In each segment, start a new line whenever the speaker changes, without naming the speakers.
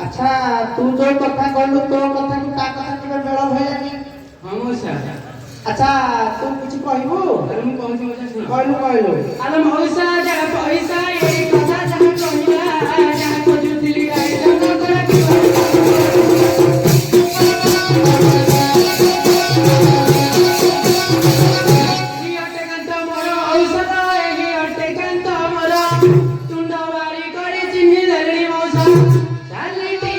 अच्छा तू जो कथा कहलु तो कथा की ता कथा के मेल भइलानी
हां मौसा
अच्छा तू कुछ कहबो
अरे मु कहू मौसा सुन
कहलु
अरे मौसा जहा पैसा ए कथा जहा कहिला जहा खोजुतिली आई जहा तोरा की हियाटे कंत मोर औषध हियाटे कंत मोर तुंड बारी करी चिन्ही धरणी मौसा चालीटी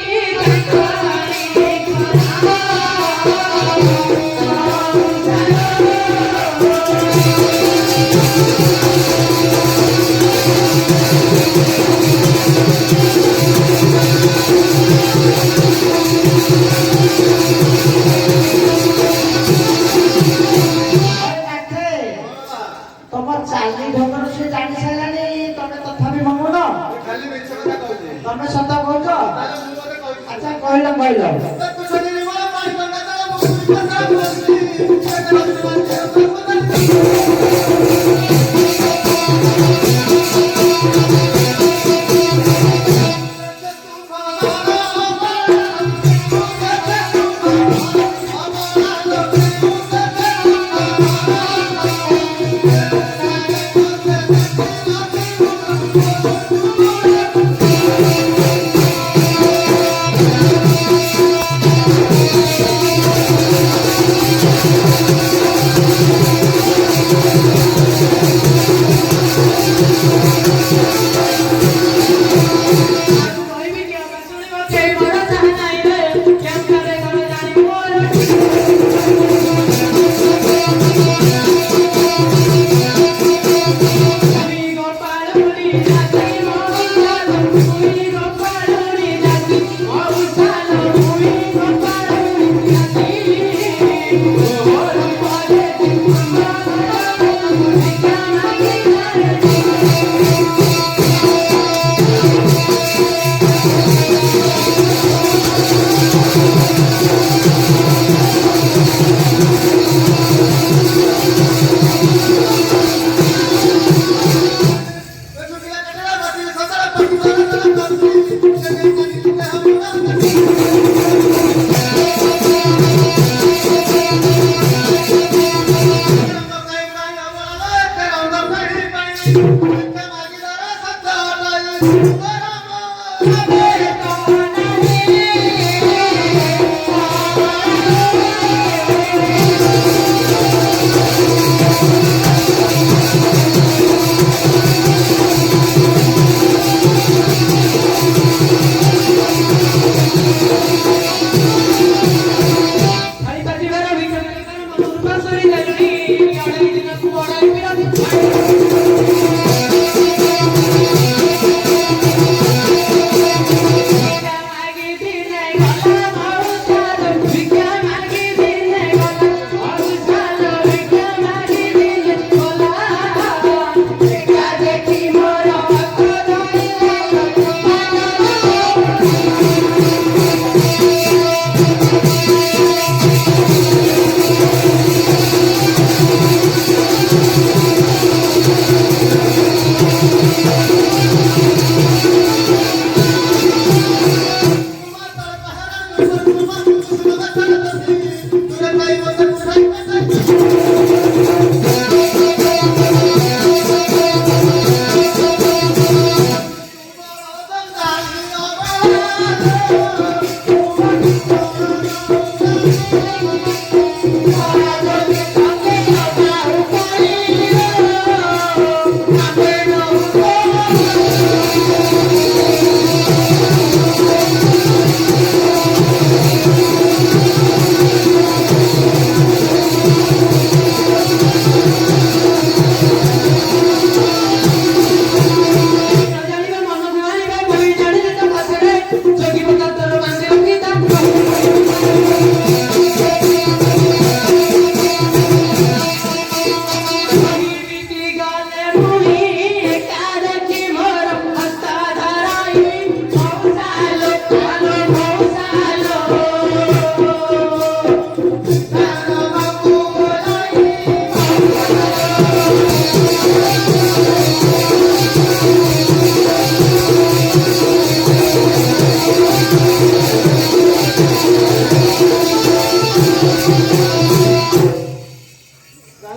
तमर चाली ढंगर से जानि सालानी तमे तथापि मंगुन
खाली मिछ କଥା कहूଛି
तमे सत कहउछ
ତାହେଲେ ମୁଁ ବୋଧେ କହିଛି
अच्छा कहलो कहलो
ତାକୁ ଶୁଣିଲି ମୋ ମାଇ କଥା ତ ମୁଁ କଥା କହୁଛି ସେ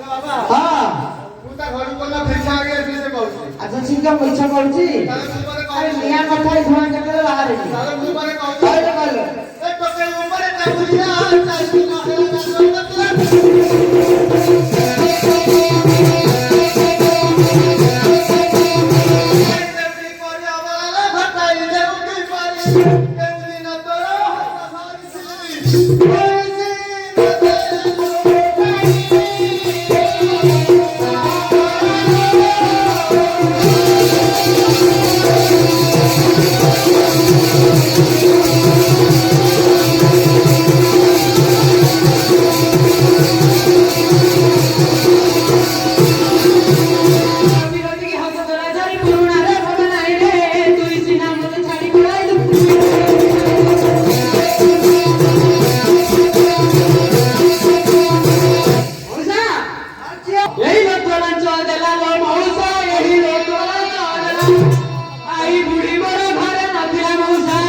ବାବା
ହଁ
ମୁଁ ତା ଘରକୁ ଗଲା ଭିକ୍ଷା ଆଗେ ସେ କହୁଛି
ଆଚ୍ଛା ସିଏ କଣ ମିଛ କରୁଛି
ତାହେଲେ ମୁଁ ମାନେ
ଆରେ
କହୁଛି
ନିଆଁ କଥା ଏଇ ଧୂଆଁ କେତେବେଳେ ବାହାରେନି
ତାହେଲେ ମୁଁ ମାନେ କହୁଛି
କହିଲେ କହିଲେ
ଏ ଟୋକେ ଉପରେ ଚାଉଳିଆ ଚାଇଛି ନହେଲା
ବିରୋଧୀ ହାତ ଧରା ଧରି ପୁରୁଣାରେ ଭଲ ନାହିଁ ରେ ତୁଇ ସିନା ମୋତେ ଛାଡ଼ି ପଳାଇଲୁ ମଉସା ଏହି ଲୋକରାଞ୍ଚ ଦେଲା ଲୋ ମଉସା ଏହି ଲୋକରାଞ୍ଚ ଦେଲା ଆଇ ବୁଢ଼ୀ ମୋର ଘରେ ନଥିଲା ମଉସା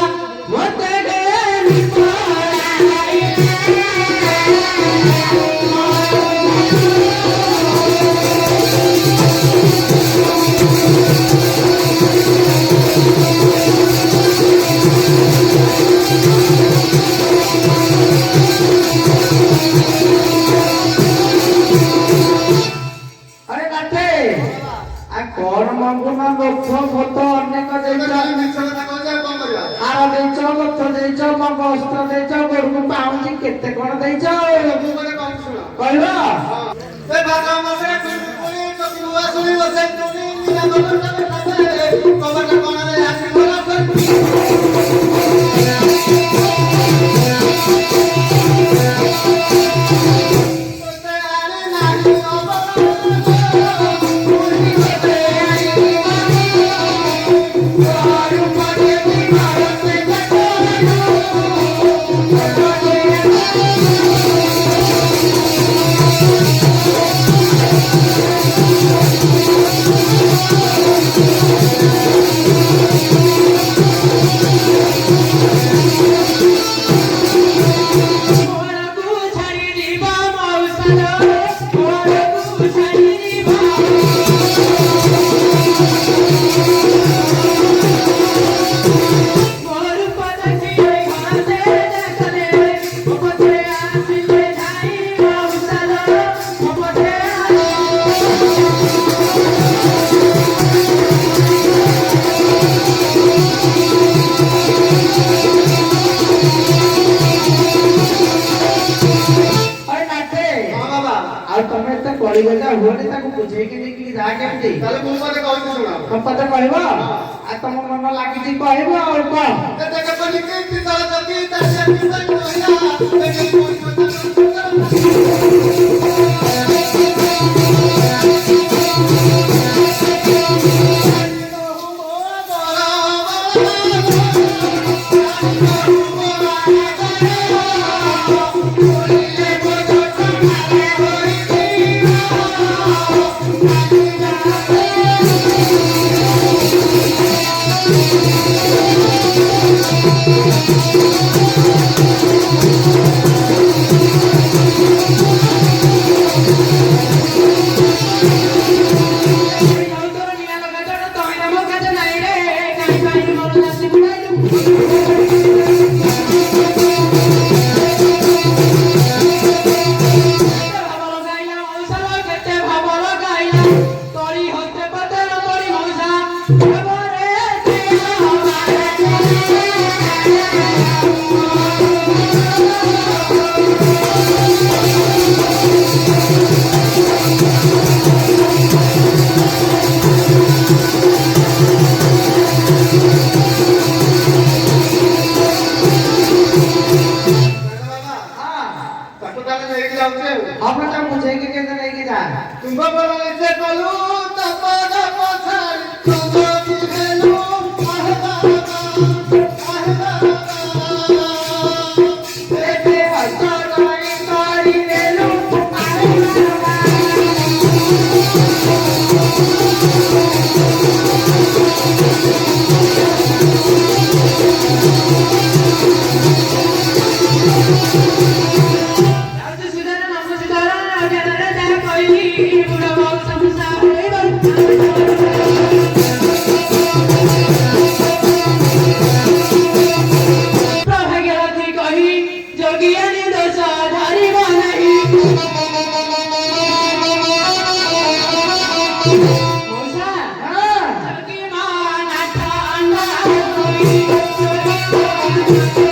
ମୋତେ ଦେନି ପଳାଇ
ଆରେ କାଟେ ଆ କଣ ମଙ୍ଗୁନ ଲୋକ ଫୋଟ ଅନେକ ଦେଇଛ ହାର ଦେଇଛ ଲୋକ ଦେଇଛ ମଙ୍ଗ ଅସ୍ତ୍ର ଦେଇଛ ଗୋରୁକୁ ପାଉଁଜି କେତେ କଣ ଦେଇଛ କହିବ
ଘରକୁ ଛାଡ଼ି ଯିବ ମଉସା ଘରକୁ ଛାଡ଼ି ଯିବ ମୋର ପଦକ୍ଷୀ ଘରতে ଦେଖଲେ ମୋ ପଛରେ ଆସିଲେ ଯାଇ ମଉସା ମୋ ପଛରେ
ଆରେ କାଟେ ଆଉ ତମେ ଏତେ କଳିଗଜା ହୁଅନି ତାକୁ ବୁଝେଇକି ନେଇକି ଯା କେମିତି ସମ୍ପଦ କହିବ ଆଉ ତମ ମନ ଲାଗିଛି କହିବ ଆଉ କଣ আমরা তো বুঝাইকে কেন নেই যা
तुमको बोला से कलू तपन पछाड़ी तुमको दिलू आहबा
बेटे हसो कोई कोई लेलू কই বুড়া মৌসা মুসা প্রভাগ্যবতী কহি যোগিয়ানি দোষ ধরিব নাহি মৌসা
হ্যাঁ
যোগী মা নাথ আন্না কই যোগী মা